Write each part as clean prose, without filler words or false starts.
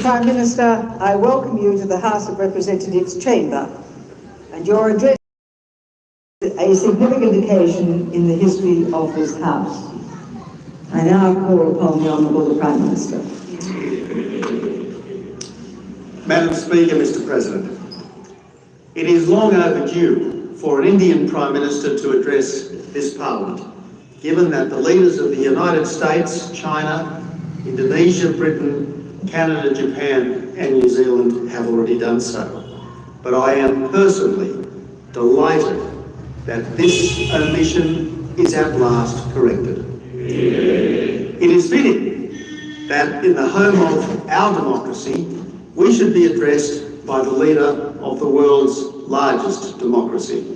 Prime Minister, I welcome you to the House of Representatives chamber, and your address is a significant occasion in the history of this House. I now call upon the Honourable Prime Minister. Madam Speaker, Mr. President, it is long overdue for an Indian Prime Minister to address this Parliament, given that the leaders of the United States, China, Indonesia, Britain, Canada, Japan and New Zealand have already done so. But I am personally delighted that this omission is at last corrected. It is fitting that in the home of our democracy, we should be addressed by the leader of the world's largest democracy.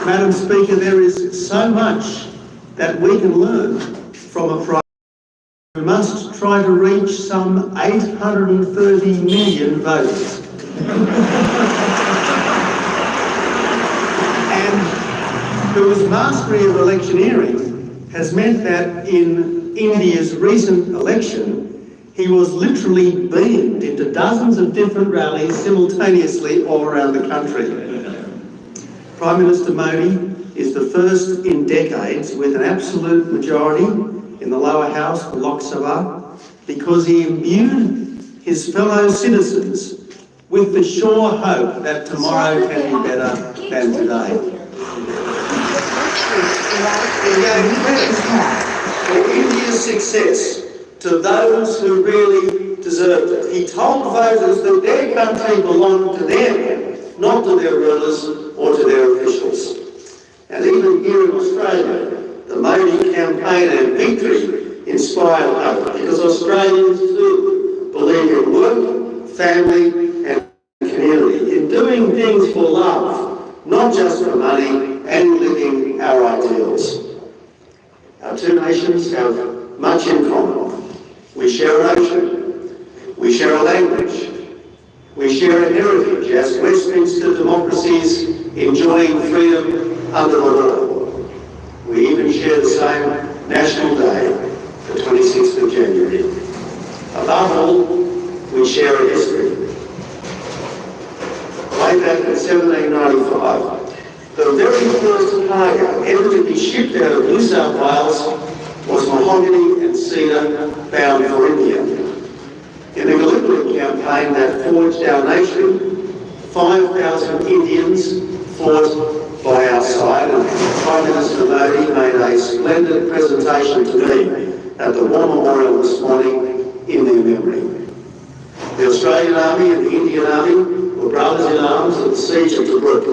Madam Speaker, there is so much that we can learn from a Prime Minister who must try to reach some 830 million voters. And whose mastery of electioneering has meant that in India's recent election, he was literally beamed into dozens of different rallies simultaneously all around the country. Prime Minister Modi is the first in decades with an absolute majority in the lower house for Lok Sabha because he imbued his fellow citizens with the sure hope that tomorrow can be better than today. He gave credit for India's success to those who really deserved it. He told voters that their country belonged to them, not to their rulers or to their officials. And even here in Australia, the Modi campaign and victory inspired hope because Australians too believe in work, family and community, in doing things for love, not just for money, and living our ideals. Our two nations have much in common. We share an ocean, we share a language, we share a heritage as Westminster democracies enjoying freedom under the law. We even share the same national day, the 26th of January. Above all, we share a history. Way back in 1795, the very first cargo ever to be shipped out of New South Wales was mahogany and cedar bound for India. In the Gallipoli campaign that forged our nation, 5,000 Indians fought by our side, and Prime Minister Modi made a splendid presentation to me at the War Memorial this morning in their memory. The Australian Army and the Indian Army were brothers in arms at the siege of Tobruk.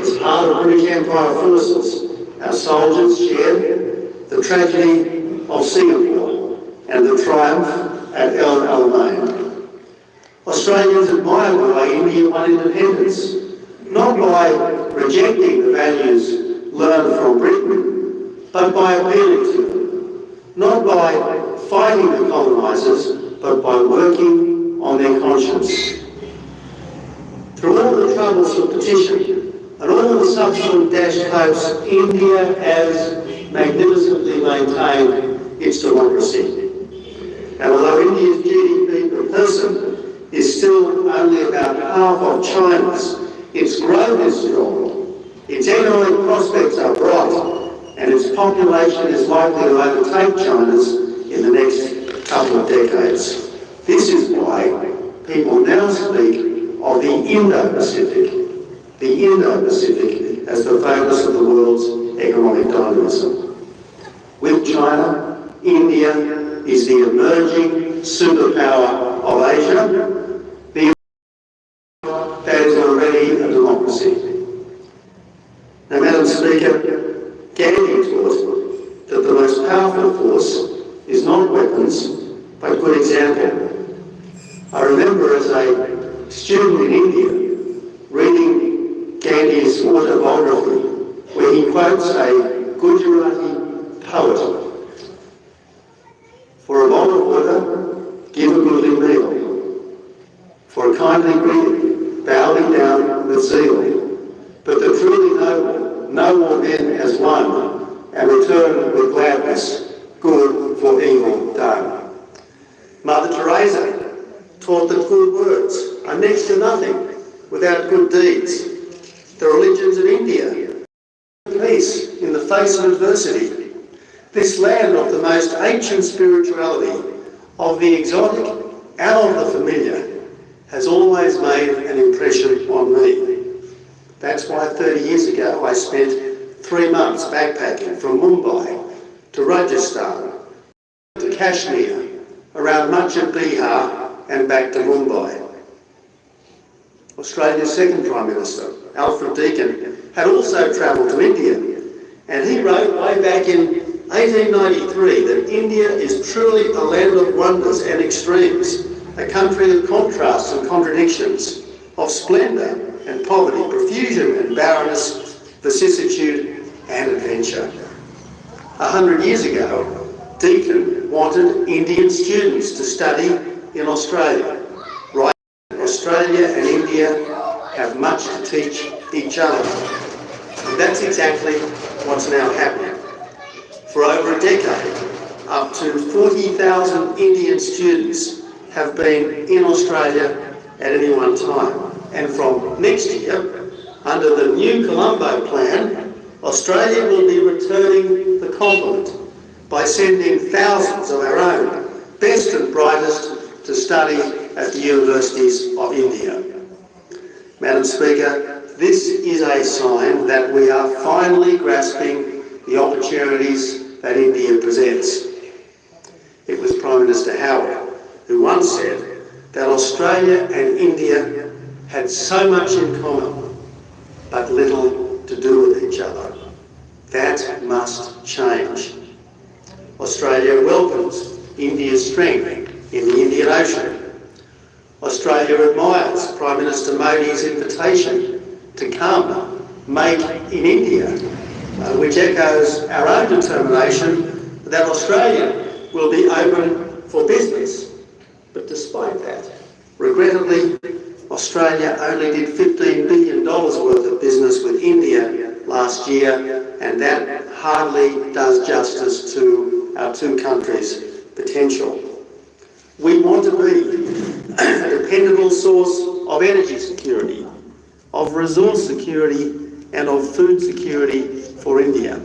As part of British Empire forces, our soldiers shared the tragedy of Singapore and the triumph at El Alamein. Australians admired the way India won independence, not by rejecting the values learned from Britain, but by appealing to them, not by fighting the colonisers, but by working on their conscience. Through all the troubles of petition and all the subsequent dashed hopes, India has magnificently maintained its democracy. And although India's GDP per person is still only about half of China's, its growth is strong, its economic prospects are bright, and its population is likely to overtake China's in the next couple of decades. This is why people now speak of the Indo-Pacific as the focus of the world's economic dynamism. With China, India is the emerging superpower of Asia, that is already a democracy. Now, Madam Speaker, Gandhi taught that the most powerful force is not weapons, but good example. I remember as a student in India reading Gandhi's autobiography, where he quotes a Gujarati poet. For a bowl of water, give a goodly meal. For a kindly greeting, bow thee down with zeal. But the truly noble men as one and return with gladness good for evil done. Mother Teresa taught that good words are next to nothing without good deeds. The religions of India, peace in the face of adversity. This land of the most ancient spirituality, of the exotic and of the familiar, has always made an impression on me. That's why 30 years ago I spent 3 months backpacking from Mumbai to Rajasthan, to Kashmir, around much of Bihar and back to Mumbai. Australia's second Prime Minister, Alfred Deakin, had also travelled to India, and he wrote way back in 1893 that India is truly a land of wonders and extremes, a country of contrasts and contradictions, of splendour and poverty, profusion and barrenness, vicissitude and adventure. 100 years ago, Deakin wanted Indian students to study in Australia. Right, Australia and India have much to teach each other. And that's exactly what's now happening. For over a decade, up to 40,000 Indian students have been in Australia at any one time. And from next year, under the new Colombo plan, Australia will be returning the compliment by sending thousands of our own best and brightest to study at the universities of India. Madam Speaker, this is a sign that we are finally grasping the opportunities that India presents. It was Prime Minister Howard who once said that Australia and India had so much in common, but little to do with each other. That must change. Australia welcomes India's strength in the Indian Ocean. Australia admires Prime Minister Modi's invitation to come make in India, which echoes our own determination that Australia will be open for business. But despite that, regrettably, Australia only did $15 billion worth of business with India last year, and that hardly does justice to our two countries' potential. We want to be a dependable source of energy security, of resource security, and of food security for India.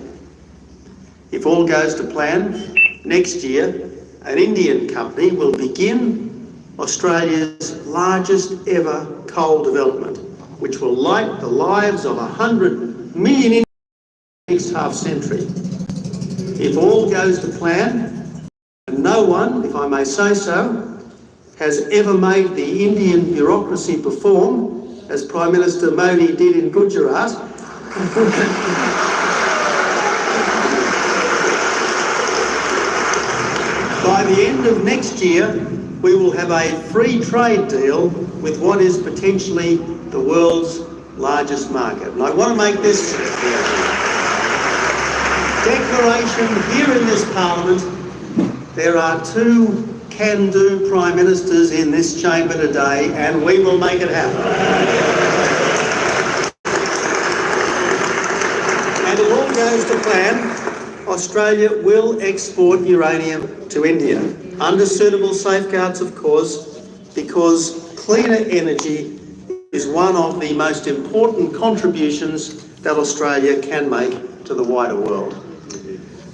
If all goes to plan, next year an Indian company will begin Australia's largest ever coal development, which will light the lives of 100 million Indians in the next half century. If all goes to plan, no one, if I may say so, has ever made the Indian bureaucracy perform as Prime Minister Modi did in Gujarat. By the end of next year, we will have a free trade deal with what is potentially the world's largest market. And I want to make this declaration here in this Parliament. There are 2 can-do Prime Ministers in this chamber today, and we will make it happen. And if all goes to plan, Australia will export uranium to India, under suitable safeguards, of course, because cleaner energy is one of the most important contributions that Australia can make to the wider world.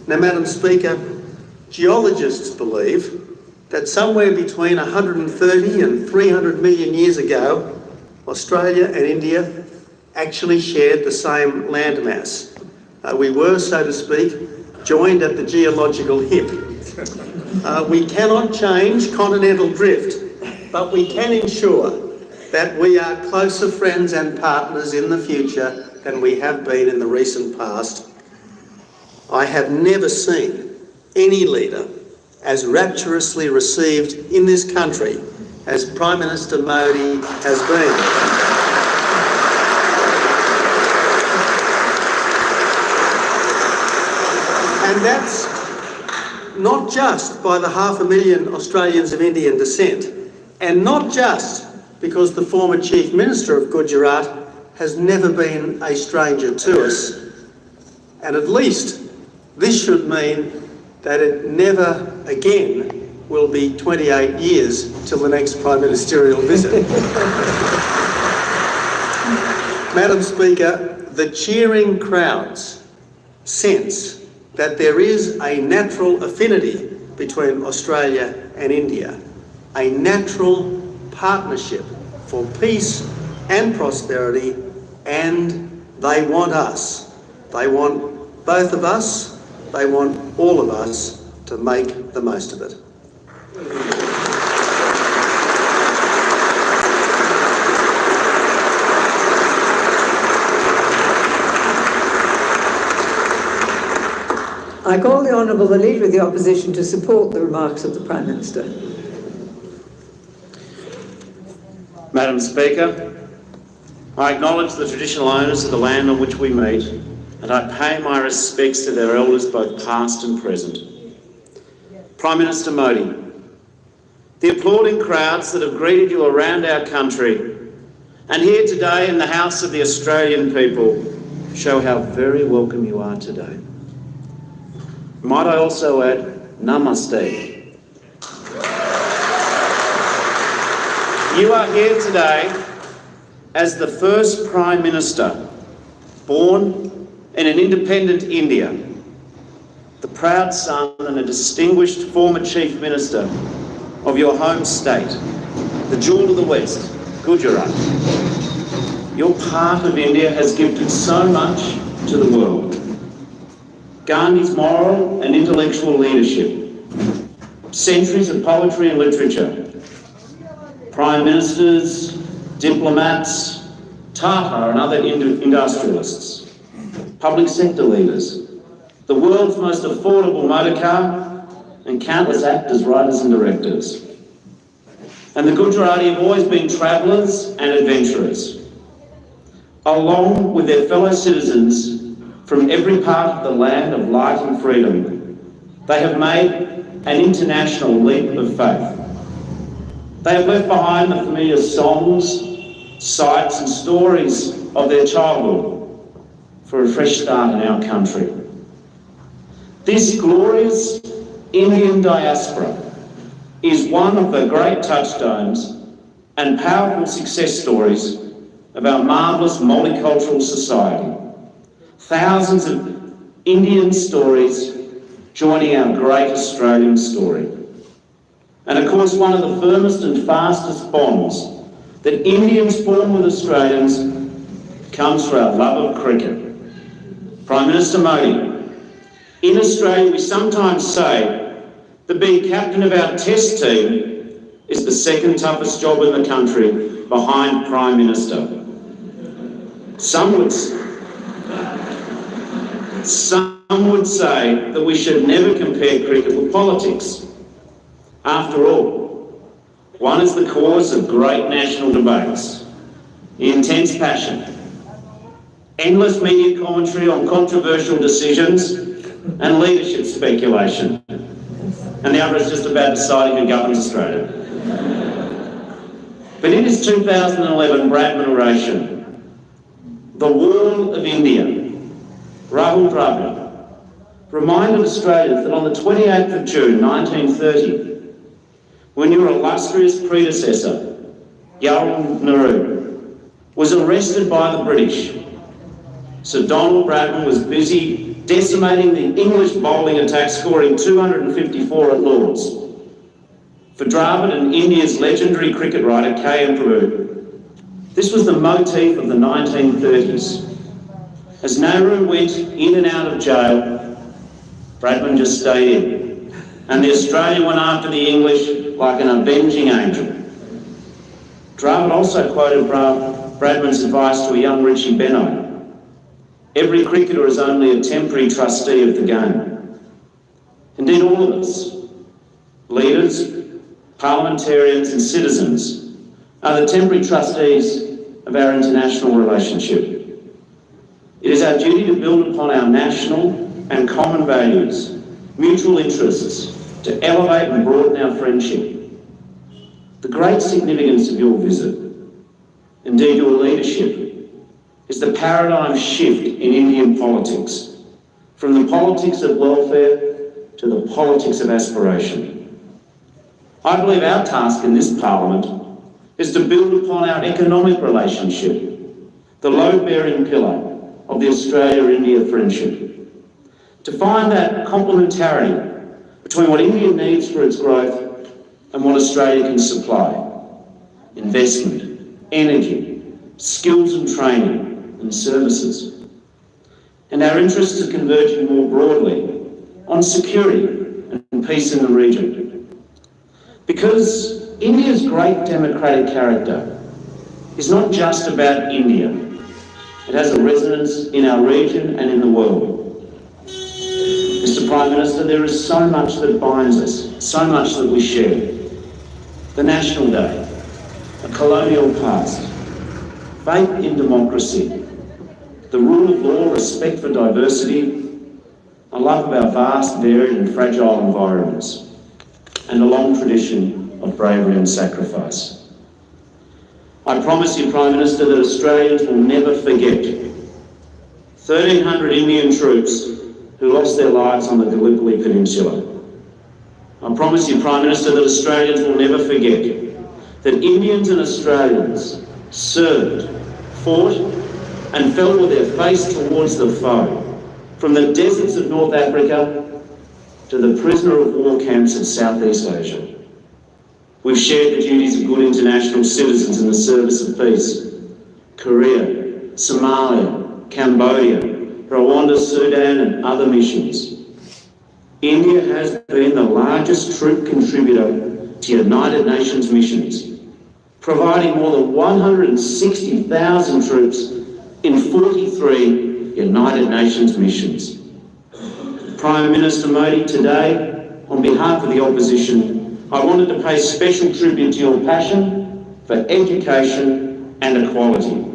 Now, Madam Speaker, geologists believe that somewhere between 130 and 300 million years ago, Australia and India actually shared the same landmass. We were, so to speak, joined at the geological hip. We cannot change continental drift, but we can ensure that we are closer friends and partners in the future than we have been in the recent past. I have never seen any leader as rapturously received in this country as Prime Minister Modi has been. And that's not just by the 500,000 Australians of Indian descent, and not just because the former Chief Minister of Gujarat has never been a stranger to us, And at least this should mean that it never again will be 28 years till the next Prime Ministerial visit. Madam Speaker, the cheering crowds sense that there is a natural affinity between Australia and India, a natural partnership for peace and prosperity, and they want us. They want both of us, they want all of us to make the most of it. I call the Honourable the Leader of the Opposition to support the remarks of the Prime Minister. Madam Speaker, I acknowledge the traditional owners of the land on which we meet, and I pay my respects to their elders both past and present. Prime Minister Modi, the applauding crowds that have greeted you around our country and here today in the House of the Australian people show how very welcome you are today. Might I also add, Namaste. You are here today as the first Prime Minister born in an independent India, the proud son and a distinguished former Chief Minister of your home state, the jewel of the West, Gujarat. Your part of India has gifted so much to the world. Gandhi's moral and intellectual leadership, centuries of poetry and literature, prime ministers, diplomats, Tata and other industrialists, public sector leaders, the world's most affordable motor car, and countless actors, writers and directors. And the Gujarati have always been travellers and adventurers. Along with their fellow citizens from every part of the land of light and freedom, they have made an international leap of faith. They have left behind the familiar songs, sights and stories of their childhood for a fresh start in our country. This glorious Indian diaspora is one of the great touchstones and powerful success stories of our marvellous multicultural society. Thousands of Indian stories joining our great Australian story. And of course, one of the firmest and fastest bonds that Indians form with Australians comes from our love of cricket. Prime Minister Modi, in Australia we sometimes say that being captain of our test team is the second toughest job in the country behind Prime Minister. Some would say that we should never compare cricket with politics. After all, one is the cause of great national debates, intense passion, endless media commentary on controversial decisions and leadership speculation. And the other is just about deciding who governs Australia. But in his 2011 Bradman oration, The Wall of India, Rahul Dravid reminded Australians that on the 28th of June 1930, when your illustrious predecessor, Jawaharlal Nehru, was arrested by the British, Sir Donald Bradman was busy decimating the English bowling attack, scoring 254 at Lord's. For Dravid and India's legendary cricket writer K.M. Prabhu, this was the motif of the 1930s. As Nehru went in and out of jail, Bradman just stayed in, and the Australian went after the English like an avenging angel. Dravid also quoted Bradman's advice to a young Richie Benaud: every cricketer is only a temporary trustee of the game. Indeed, all of us, leaders, parliamentarians and citizens, are the temporary trustees of our international relationship. It is our duty to build upon our national and common values, mutual interests, to elevate and broaden our friendship. The great significance of your visit, indeed your leadership, is the paradigm shift in Indian politics from the politics of welfare to the politics of aspiration. I believe our task in this Parliament is to build upon our economic relationship, the load-bearing pillar of the Australia-India friendship, to find that complementarity between what India needs for its growth and what Australia can supply: investment, energy, skills and training, and services. And our interests are converging more broadly on security and peace in the region. Because India's great democratic character is not just about India. It has a resonance in our region and in the world. Mr. Prime Minister, there is so much that binds us, so much that we share. The National Day, a colonial past, faith in democracy, the rule of law, respect for diversity, a love of our vast, varied and fragile environments, and a long tradition of bravery and sacrifice. I promise you, Prime Minister, that Australians will never forget 1,300 Indian troops who lost their lives on the Gallipoli Peninsula. I promise you, Prime Minister, that Australians will never forget that Indians and Australians served, fought and fell with their face towards the foe, from the deserts of North Africa to the prisoner of war camps of Southeast Asia. We've shared the duties of good international citizens in the service of peace. Korea, Somalia, Cambodia, Rwanda, Sudan and other missions. India has been the largest troop contributor to United Nations missions, providing more than 160,000 troops in 43 United Nations missions. Prime Minister Modi, today, on behalf of the opposition, I wanted to pay special tribute to your passion for education and equality.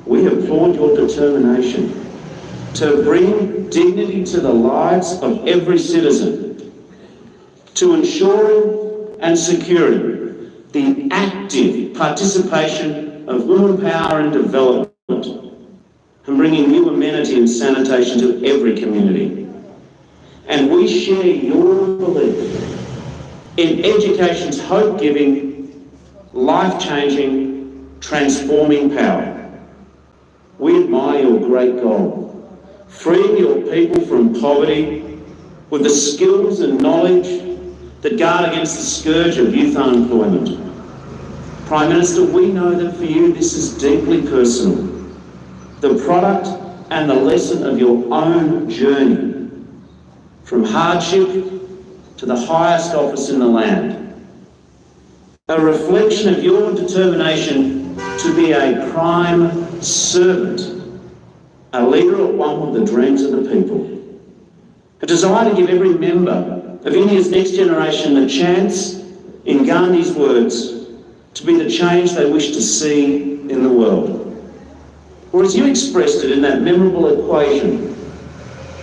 We applaud your determination to bring dignity to the lives of every citizen, to ensuring and securing the active participation of women power and development, and bringing new amenity and sanitation to every community. And we share your belief in education's hope-giving, life-changing, transforming power. We admire your great goal, freeing your people from poverty with the skills and knowledge that guard against the scourge of youth unemployment. Prime Minister, we know that for you this is deeply personal, the product and the lesson of your own journey, from hardship to the highest office in the land. A reflection of your determination to be a prime servant, a leader at one with the dreams of the people. A desire to give every member of India's next generation the chance, in Gandhi's words, to be the change they wish to see in the world. Or as you expressed it in that memorable equation,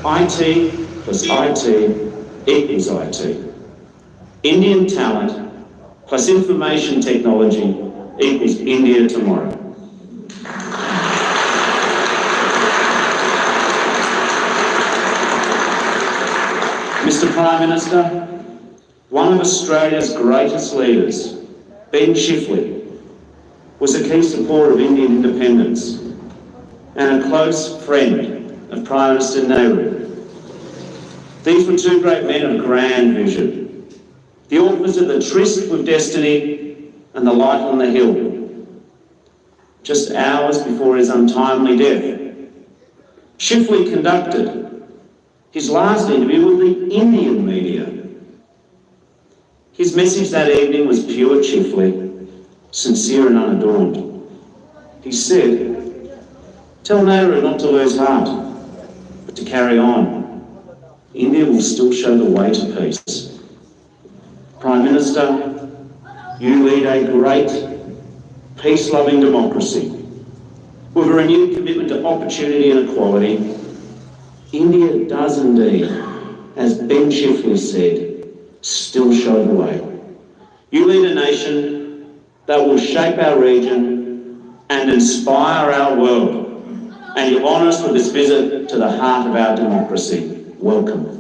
IT plus IT equals IT. Indian talent plus information technology equals India tomorrow. Mr. Prime Minister, one of Australia's greatest leaders, Ben Chifley, was a key supporter of Indian independence and a close friend of Prime Minister Nehru. These were two great men of grand vision, the authors of The Tryst with Destiny and The Light on the Hill. Just hours before his untimely death, Chifley conducted his last interview with the Indian media. His message that evening was pure Chifley, sincere and unadorned. He said, "Tell Nehru not to lose heart, but to carry on. India will still show the way to peace." Prime Minister, you lead a great, peace-loving democracy with a renewed commitment to opportunity and equality. India does indeed, as Ben Chifley said, still show the way. You lead a nation that will shape our region and inspire our world. and you honour us with this visit to the heart of our democracy. Welcome.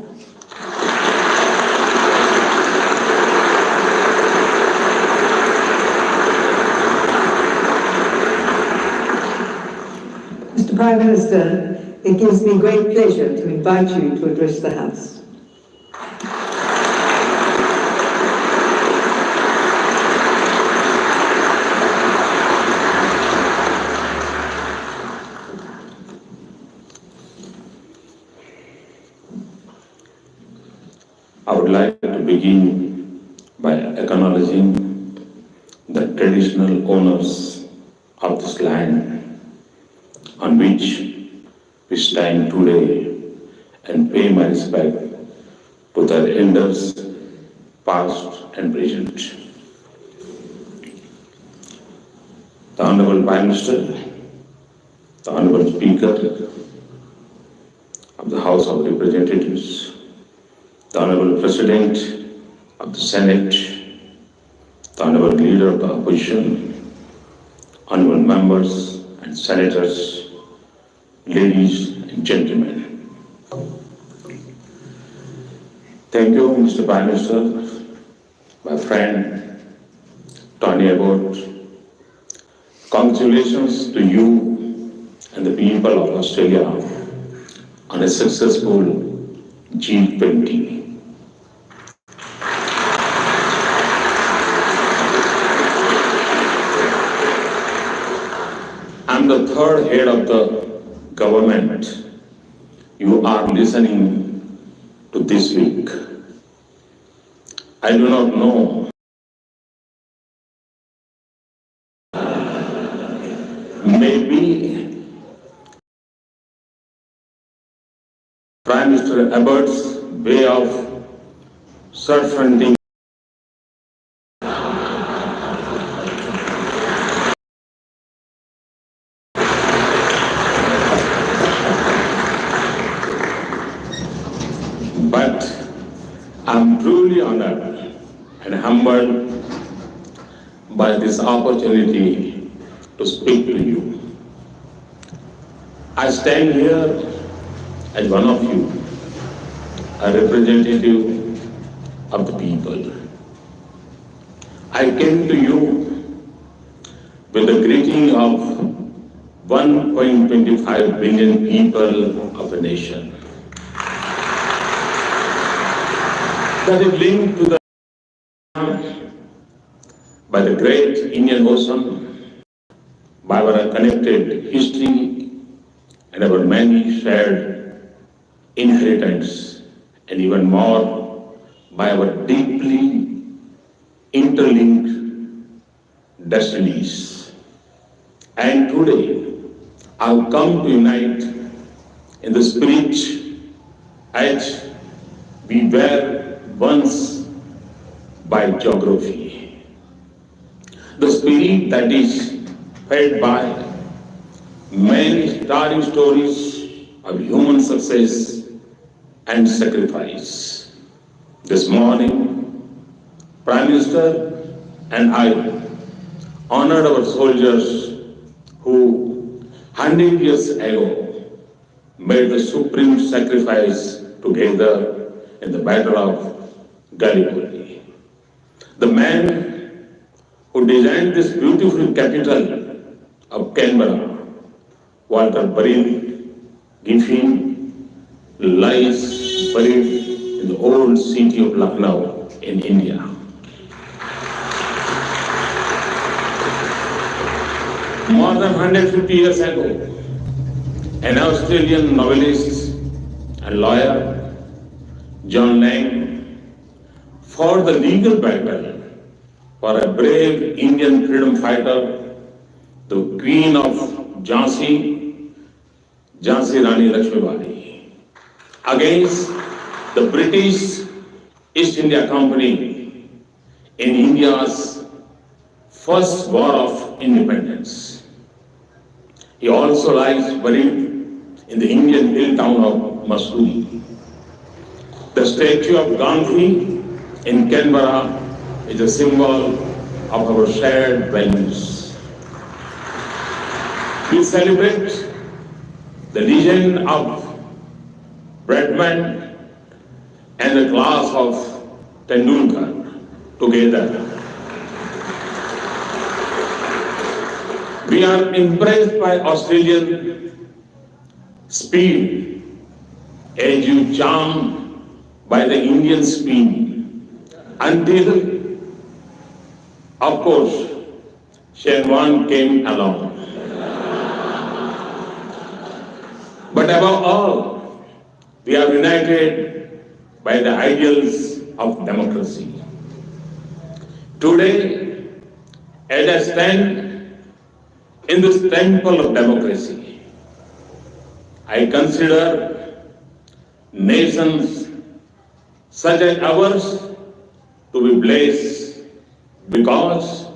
Mr. Prime Minister, it gives me great pleasure to invite you to address the House. I would like to begin by acknowledging the traditional owners of this land on which we stand today and pay my respect to their elders, past and present. The Honorable Prime Minister, the Honorable Speaker of the House of Representatives, the Honorable President of the Senate, the Honorable Leader of the Opposition, Honorable Members and Senators, ladies and gentlemen. Thank you, Mr. Prime Minister, my friend, Tony Abbott. Congratulations to you and the people of Australia on a successful G20. I'm the third head of the government you are listening to this week. I do not know maybe Prime Minister Abbott's way of surfacing but I'm truly honored and humbled by this opportunity to speak to you. I stand here as one of you, a representative of the people. I came to you with the greeting of 1.25 billion people of the nation. That is linked to the by the great Indian Ocean, by our connected history and our many shared inheritance, and even more by our deeply interlinked destinies. And today, I've come to unite in the spirit as we were once by geography. The spirit that is fed by many starry stories of human success and sacrifice. This morning, Prime Minister and I honored our soldiers who 100 years ago made the supreme sacrifice together in the Battle of Gallipoli. The man who designed this beautiful capital of Canberra, Walter Burrell Giffin, lies buried in the old city of Lucknow in India. More than 150 years ago, an Australian novelist and lawyer, John Lang, fought the legal battle for a brave Indian freedom fighter, the Queen of Jhansi Rani Lakshmibai, against the British East India Company in India's first war of independence. He also lies buried in the Indian hill town of Mussoorie. The statue of Gandhi in Canberra is a symbol of our shared values. We celebrate the legend of Bradman and the class of Tendulkar together. We are impressed by Australian speed as you charmed by the Indian speed until, of course, Shenwan came along. But above all, we are united by the ideals of democracy. Today, as I stand in this temple of democracy, I consider nations such as ours to be blessed because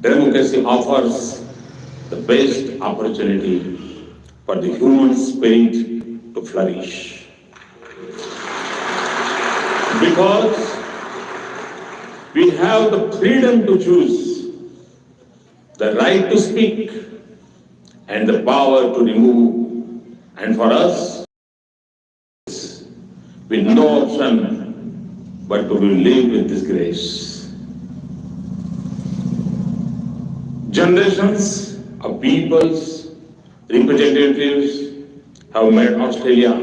democracy offers the best opportunity for the human spirit to flourish. Because we have the freedom to choose, the right to speak, and the power to remove, and for us, with no option but to live with this grace. Generations of peoples, representatives have made Australia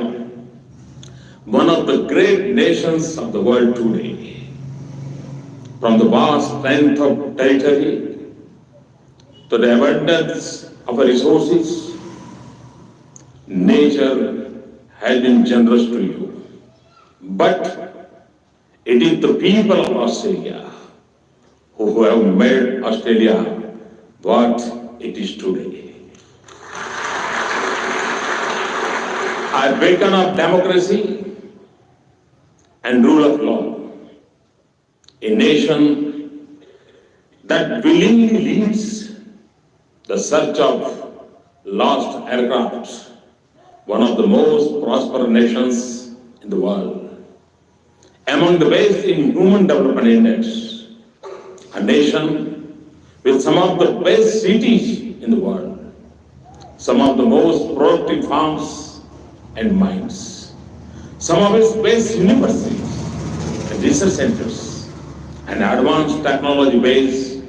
one of the great nations of the world today. From the vast strength of territory to the abundance of resources, nature has been generous to you. But it is the people of Australia who have made Australia what it is today. A beacon of democracy and rule of law, a nation that willingly leads the search of lost aircraft, one of the most prosperous nations in the world. Among the best in Human Development Index, a nation with some of the best cities in the world, some of the most productive farms and mines, some of its best universities and research centers, an advanced technology base,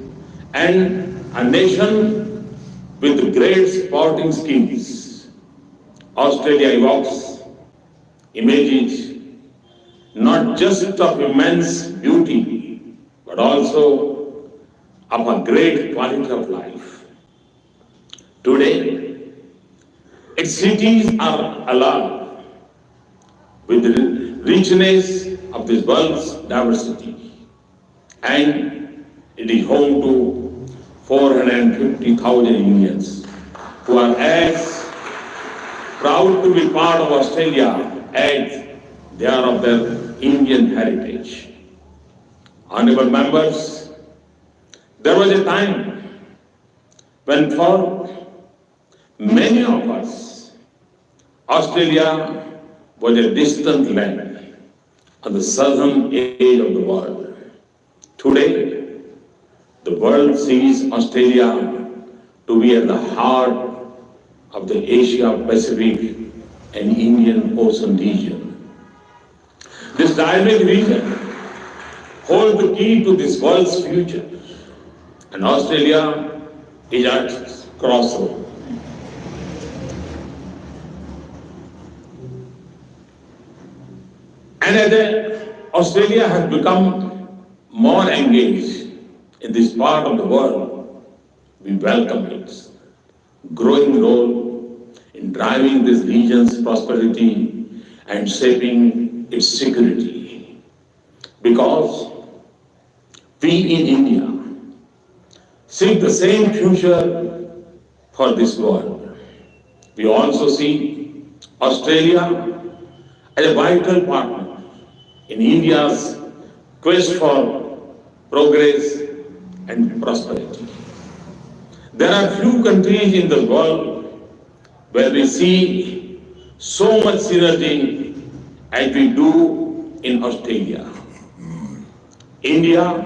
and a nation with great sporting skills. Australia evokes images not just of immense beauty, but also of a great quality of life. Today, its cities are alive with the richness of this world's diversity, and it is home to 450,000 Indians who are as proud to be part of Australia as they are of their Indian heritage. Honorable members, there was a time when for many of us, Australia was a distant land on the southern edge of the world. Today, the world sees Australia to be at the heart of the Asia-Pacific and Indian Ocean region. This dynamic region holds the key to this world's future, and Australia is at its crossroads. And as Australia has become more engaged in this part of the world, we welcome its growing role in driving this region's prosperity and shaping its security. Because we in India seek the same future for this world. We also see Australia as a vital partner in India's quest for progress and prosperity. There are few countries in the world where we see so much synergy as we do in Australia. India,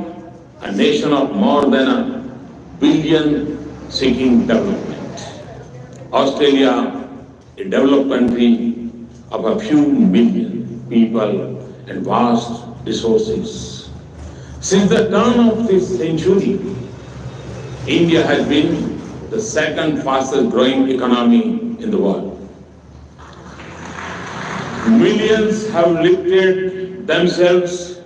a nation of more than 1 billion seeking development. Australia a developed country of a few million people and vast resources. Since the turn of this century, India has been the second fastest growing economy in the world. Millions have lifted themselves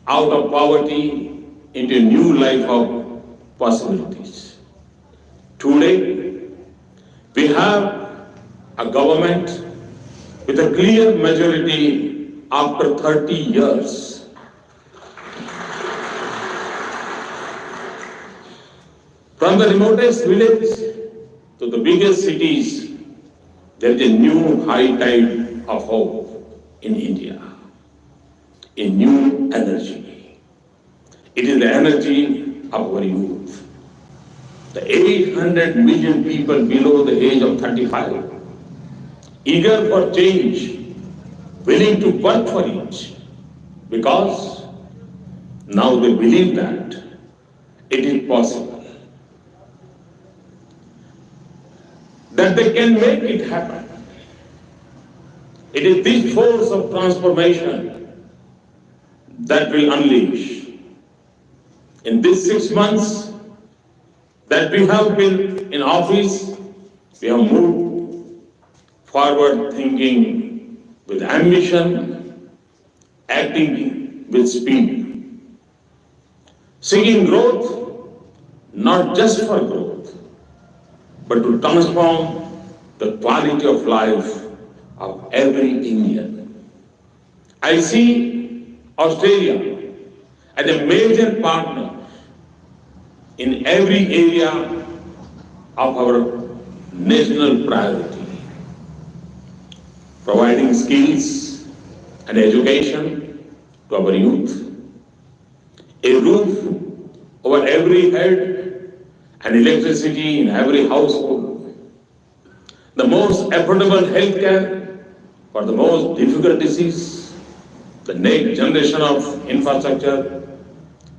out of poverty into a new life of possibilities. Today, we have a government with a clear majority after 30 years. From the remotest village to the biggest cities, there is a new high tide of hope in India, a new energy. It is the energy of our youth. The 800 million people below the age of 35, eager for change, willing to work for it, because now they believe that it is possible, that they can make it happen. It is this force of transformation that will unleash. In these 6 months that we have been in office, we have moved forward thinking with ambition, acting with speed, seeking growth, not just for growth, but to transform the quality of life of every Indian. I see Australia as a major partner in every area of our national priority, providing skills and education to our youth, a roof over every head and electricity in every household, the most affordable health care for the most difficult disease, the next generation of infrastructure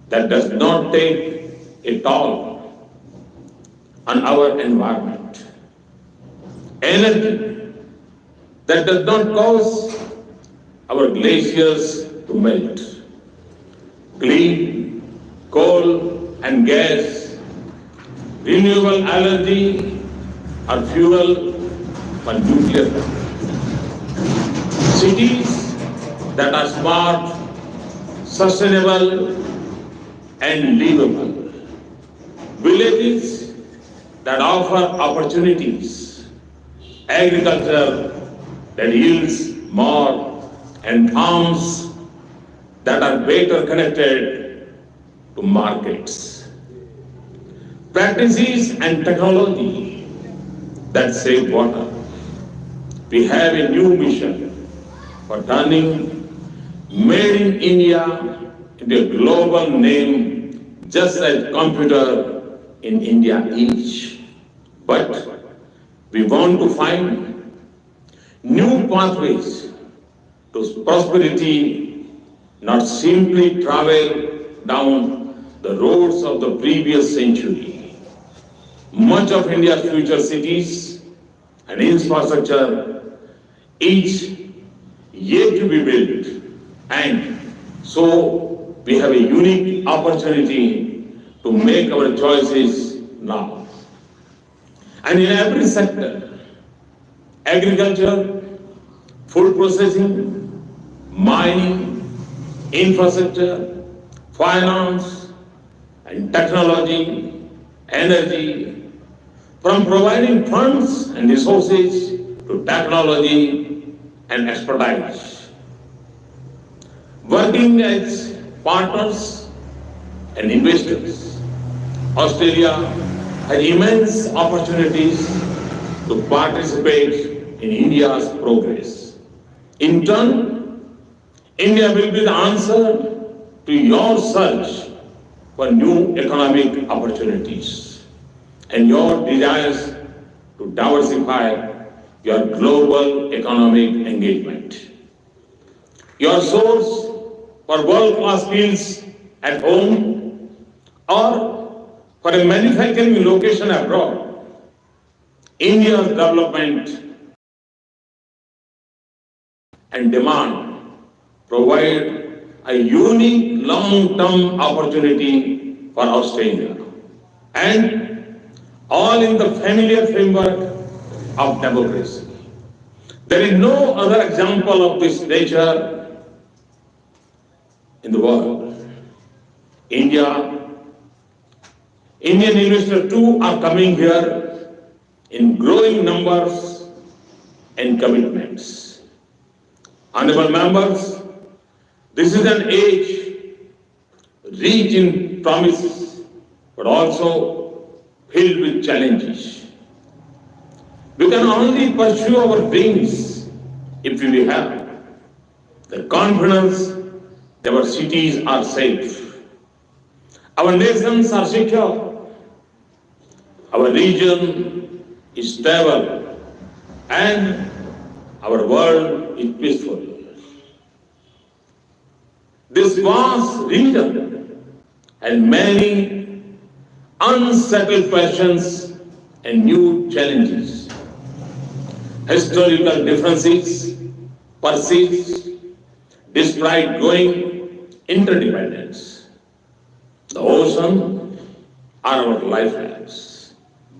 that does not take a toll on our environment, energy that does not cause our glaciers to melt, clean coal and gas, renewable energy or fuel for nuclear power. Cities that are smart, sustainable and livable. Villages that offer opportunities. Agriculture that yields more, and farms that are better connected to markets. Practices and technology that save water. We have a new mission for turning Made in India into a global name, just as computer in India is. But we want to find new pathways to prosperity, not simply travel down the roads of the previous century. Much of India's future cities and infrastructure is yet to be built, and so we have a unique opportunity to make our choices now. And in every sector, agriculture, food processing, mining, infrastructure, finance, and technology, energy, from providing funds and resources to technology and expertise. Working as partners and investors, Australia has immense opportunities to participate in India's progress. In turn, India will be the answer to your search for new economic opportunities and your desires to diversify your global economic engagement. Your source for world-class skills at home or for a manufacturing location abroad. India's development and demand provide a unique long-term opportunity for Australia, and all in the familiar framework of democracy. There is no other example of this nature in the world. Indian investors too are coming here in growing numbers and commitments. Honorable members, this is an age rich in promises, but also filled with challenges. We can only pursue our dreams if we have the confidence that our cities are safe, our nations are secure, our region is stable, and our world is peaceful. This vast region has many unsettled questions and new challenges. Historical differences persist despite growing interdependence. The ocean are our lifelines,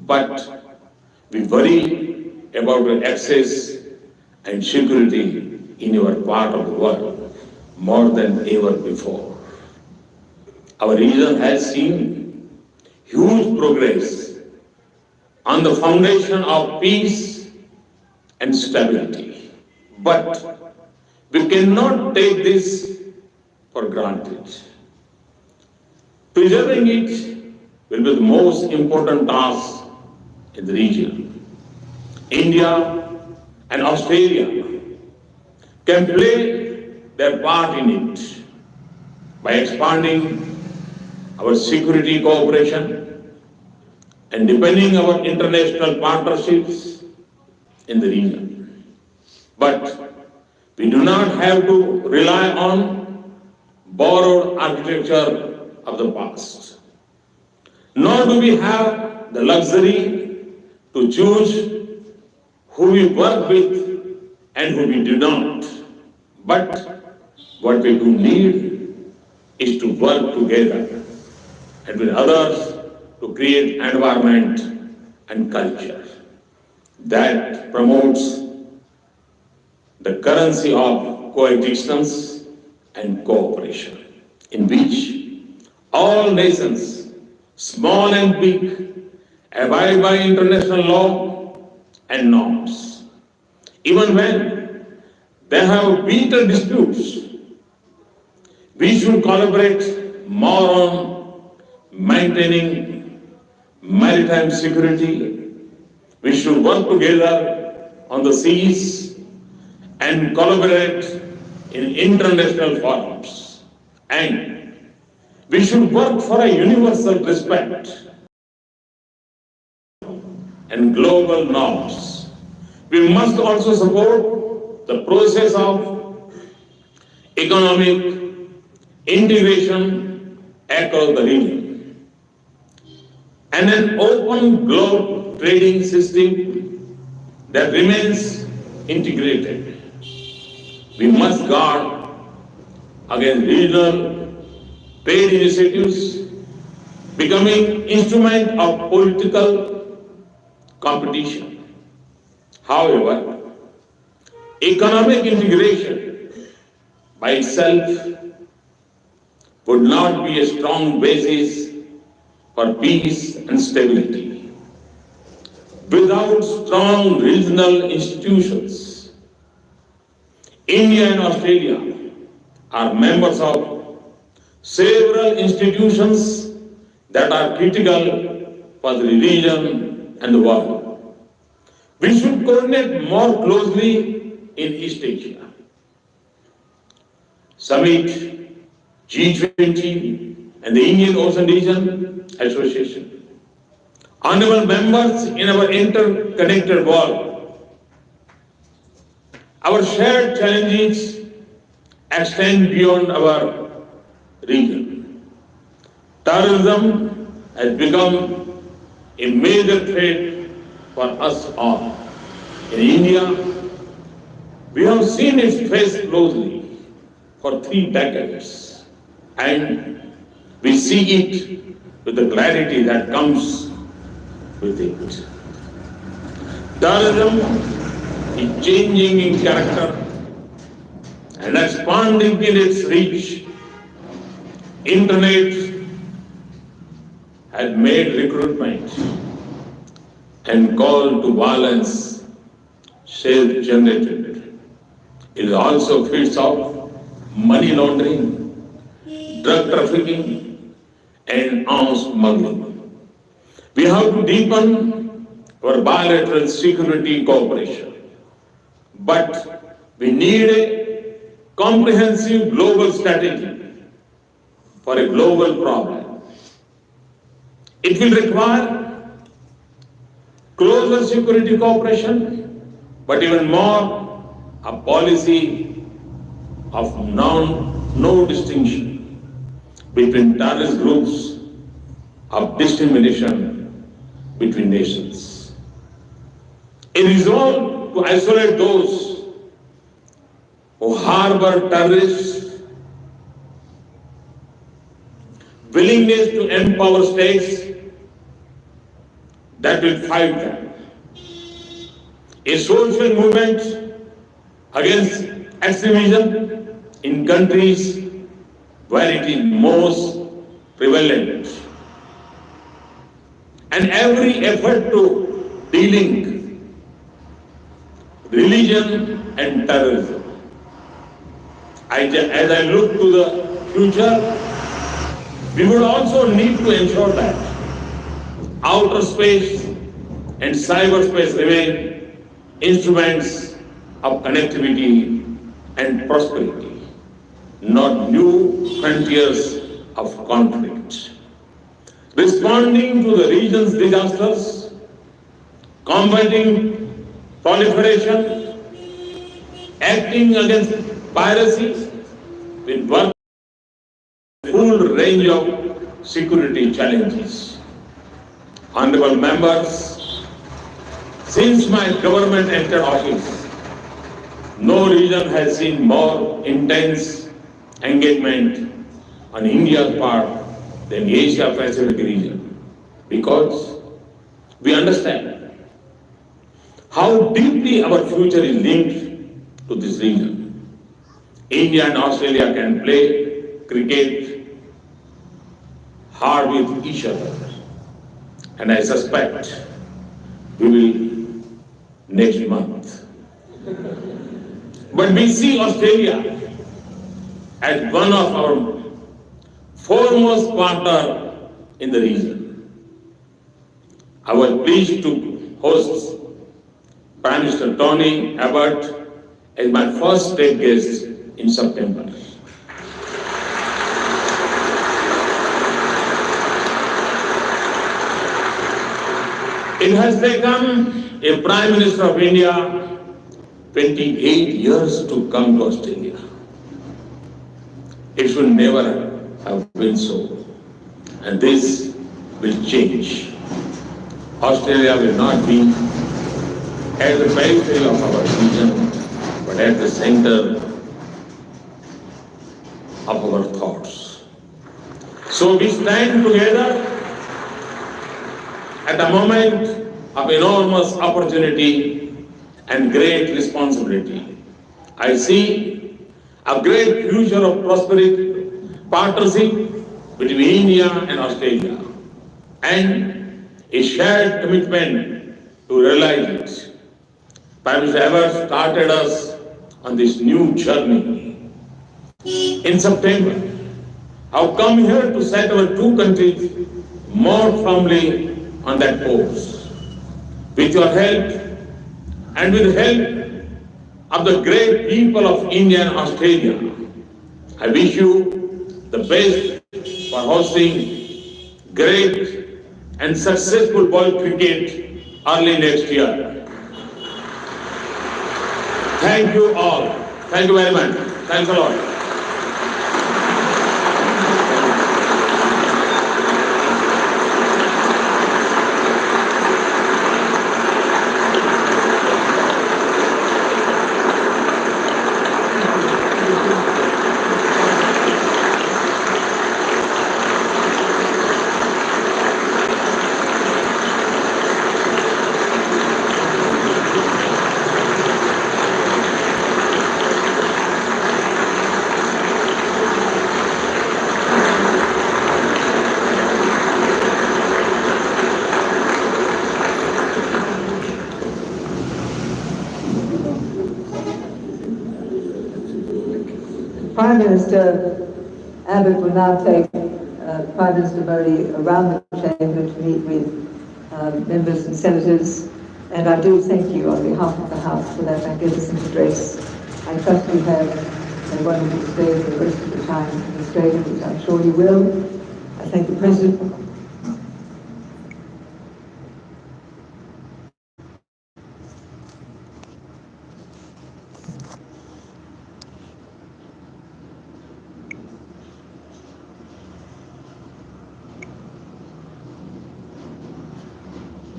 but we worry about the access and security in our part of the world more than ever before. Our region has seen huge progress on the foundation of peace and stability, but we cannot take this for granted. Preserving it will be the most important task in the region. India and Australia can play their part in it by expanding our security cooperation and deepening our international partnerships in the region. But we do not have to rely on borrowed architecture of the past. Nor do we have the luxury to choose who we work with and who we do not. But what we do need is to work together and with others to create environment and culture that promotes the currency of coexistence and cooperation, in which all nations, small and big, abide by international law and norms. Even when they have bitter disputes, we should collaborate more on maintaining maritime security. We should work together on the seas and collaborate in international forums. And we should work for a universal respect and global norms. We must also support the process of economic integration across the region and an open global trading system that remains integrated. We must guard against regional trade initiatives becoming instrument of political competition. However, economic integration by itself would not be a strong basis for peace and stability. Without strong regional institutions, India and Australia are members of several institutions that are critical for the region and the world. We should coordinate more closely in East Asia. Summit, G20, and the Indian Ocean Region Association. Honorable members, in our interconnected world, our shared challenges extend beyond our region. Terrorism has become a major threat for us all. In India, We have seen its face closely for 3 decades, and we see it with the clarity that comes with it. Terrorism is changing in character and expanding in its reach. Internet has made recruitment and call to violence self-generated. It also feeds off money laundering, drug trafficking, and arms smuggling. We have to deepen our bilateral security cooperation, but we need a comprehensive global strategy for a global problem. It will require closer security cooperation, but even more a policy of no distinction between terrorist groups, of discrimination between nations. A resolve to isolate those who harbor terrorists, willingness to empower states that will fight them. A social movement against extremism in countries where it is most prevalent. And every effort to de-link religion and terrorism. As I look to the future, we would also need to ensure that outer space and cyberspace remain instruments of connectivity and prosperity, not new frontiers of conflict. Responding to the region's disasters, combating proliferation, acting against piracy, will work a full range of security challenges. Honorable members, since my government entered office, no region has seen more intense engagement on India's part than the Asia-Pacific region, because we understand how deeply our future is linked to this region. India and Australia can play cricket hard with each other, and I suspect we will next month. But we see Australia as one of our foremost partner in the region. I was pleased to host Prime Minister Tony Abbott as my first state guest in September. It has taken a Prime Minister of India 28 years to come to Australia. It should never have been so. And this will change. Australia will not be at the periphery of our region, but at the center of our thoughts. So we stand together at a moment of enormous opportunity and great responsibility. I see a great future of prosperity, partnership between India and Australia, and a shared commitment to realize it. Prime Minister Abbott started us on this new journey. In September, I've come here to set our two countries more firmly on that course. With your help and with the help of the great people of India and Australia, I wish you the best for hosting great and successful world cricket early next year. Thank you all. Thank you very much. Thanks a lot. Prime Minister Abbott will now take Prime Minister Murray around the chamber to meet with members and senators, and I do thank you on behalf of the House for that magnificent address. I trust you have a wonderful stay for the rest of the time in Australia, which I'm sure you will. I thank the President